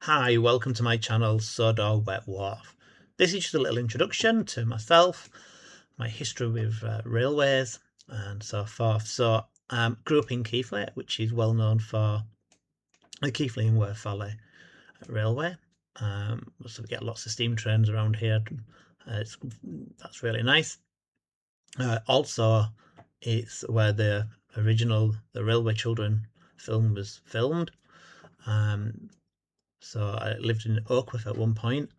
Hi, welcome to my channel, Sodor Wet Wharf. This is just a little introduction to myself, my history with railways and so forth. Grew up in Keighley, which is well known for the Keighley and Wharf Valley Railway. So we get lots of steam trains around here. That's really nice. Also, it's where the Railway Children film was filmed. So I lived in Oakwith at one point,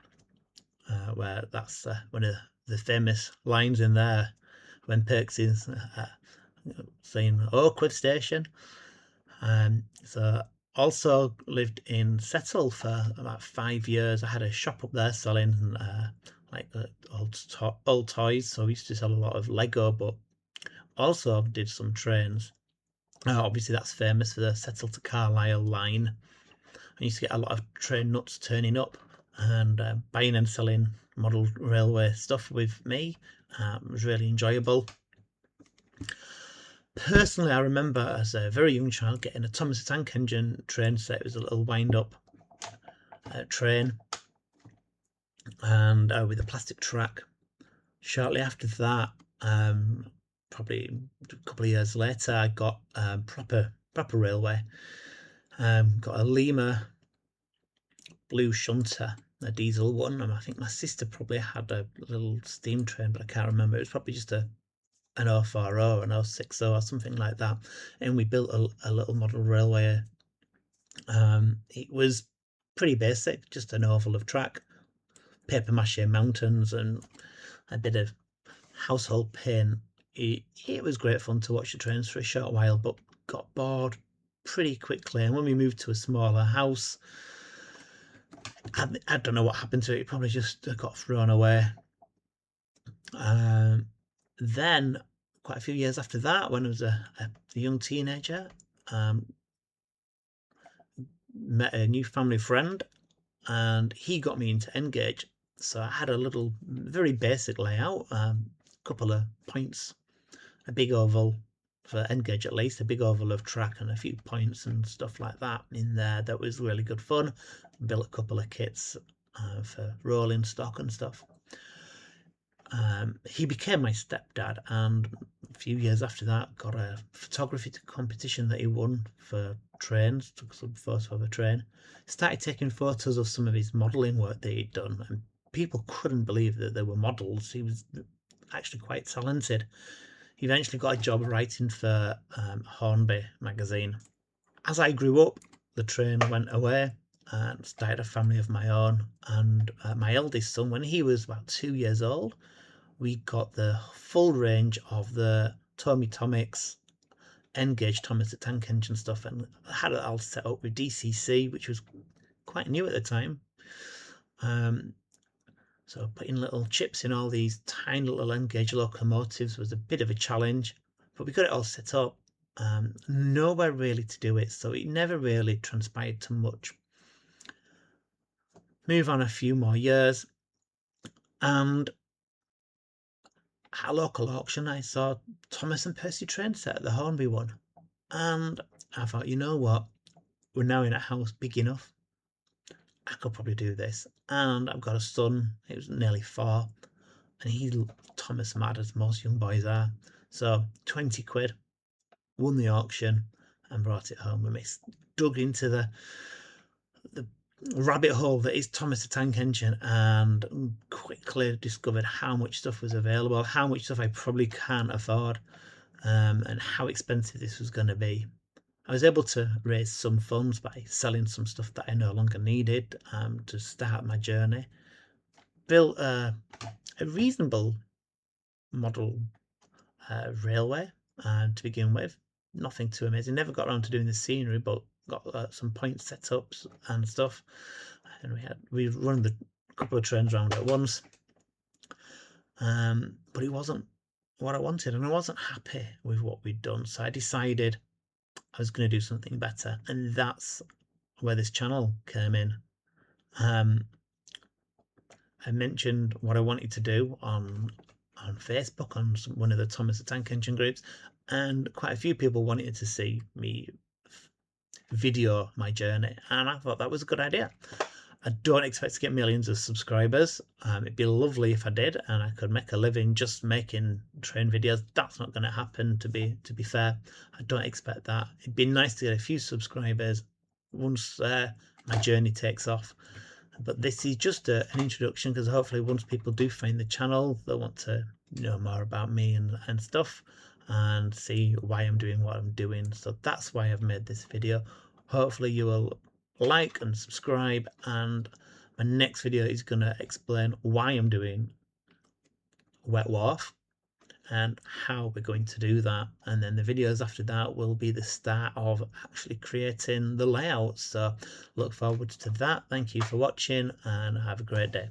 where that's one of the famous lines in there when Perks is saying Oakwith Station. So also lived in Settle for about 5 years. I had a shop up there selling old toys. So we used to sell a lot of Lego, but also did some trains. Obviously, that's famous for the Settle to Carlisle line. I used to get a lot of train nuts turning up and buying and selling model railway stuff with me. It was really enjoyable. Personally, I remember as a very young child getting a Thomas the Tank Engine train set. It was a little wind-up train and with a plastic track. Shortly after that, probably a couple of years later, I got proper railway. Got a Lima blue shunter, a diesel one, and I think my sister probably had a little steam train, but I can't remember. It was probably just an 040 or an 060 or something like that, and we built a little model railway. It was pretty basic, just an oval of track, paper mache mountains, and a bit of household paint. It was great fun to watch the trains for a short while, but got bored pretty quickly, and when we moved to a smaller house, I don't know what happened to it. It probably just got thrown away. Then, quite a few years after that, when I was a young teenager, met a new family friend, and he got me into Engage. So I had a little, very basic layout, couple of points, a big oval for Engage at least, a big oval of track and a few points and stuff like that in there. That was really good fun. Built a couple of kits for rolling stock and stuff. He became my stepdad, and a few years after that got a photography competition that he won for trains. Took some photos of a train, started taking photos of some of his modelling work that he'd done, and people couldn't believe that they were models. He was actually quite talented. He eventually got a job writing for Hornby magazine. As I grew up, the train went away and started a family of my own, and my eldest son, when he was about 2 years old, we got the full range of the Tommy Tomics Engage Thomas the Tank Engine stuff, and had it all set up with DCC, which was quite new at the time. So putting little chips in all these tiny little Engage locomotives was a bit of a challenge, but we got it all set up. Nowhere really to do it, so it never really transpired to much. Move on a few more years, and at a local auction I saw Thomas and Percy train set at the Hornby one, and I thought, you know what, we're now in a house big enough, I could probably do this. And I've got a son, he was nearly 4, and he's Thomas mad, as most young boys are. So 20 quid, won the auction and brought it home with me. Dug into the rabbit hole that is Thomas the Tank Engine, and quickly discovered how much stuff was available, how much stuff I probably can't afford, and how expensive this was going to be. I was able to raise some funds by selling some stuff that I no longer needed to start my journey. Built a reasonable model railway to begin with. Nothing too amazing. Never got around to doing the scenery, but got some points set up and stuff. And we run the couple of trains around at once. But it wasn't what I wanted, and I wasn't happy with what we'd done. So I decided I was going to do something better, and that's where this channel came in. I mentioned what I wanted to do on Facebook, on one of the Thomas the Tank Engine groups, and quite a few people wanted to see me video my journey, and I thought that was a good idea. I don't expect to get millions of subscribers. It'd be lovely if I did, and I could make a living just making train videos. That's not going to happen, to be fair. I don't expect that. It'd be nice to get a few subscribers once my journey takes off. But this is just an introduction, because hopefully once people do find the channel, they'll want to know more about me and stuff, and see why I'm doing what I'm doing. So that's why I've made this video. Hopefully you will like and subscribe, and my next video is going to explain why I'm doing Wet Wharf and how we're going to do that. And then the videos after that will be the start of actually creating the layout. So look forward to that. Thank you for watching, and have a great day.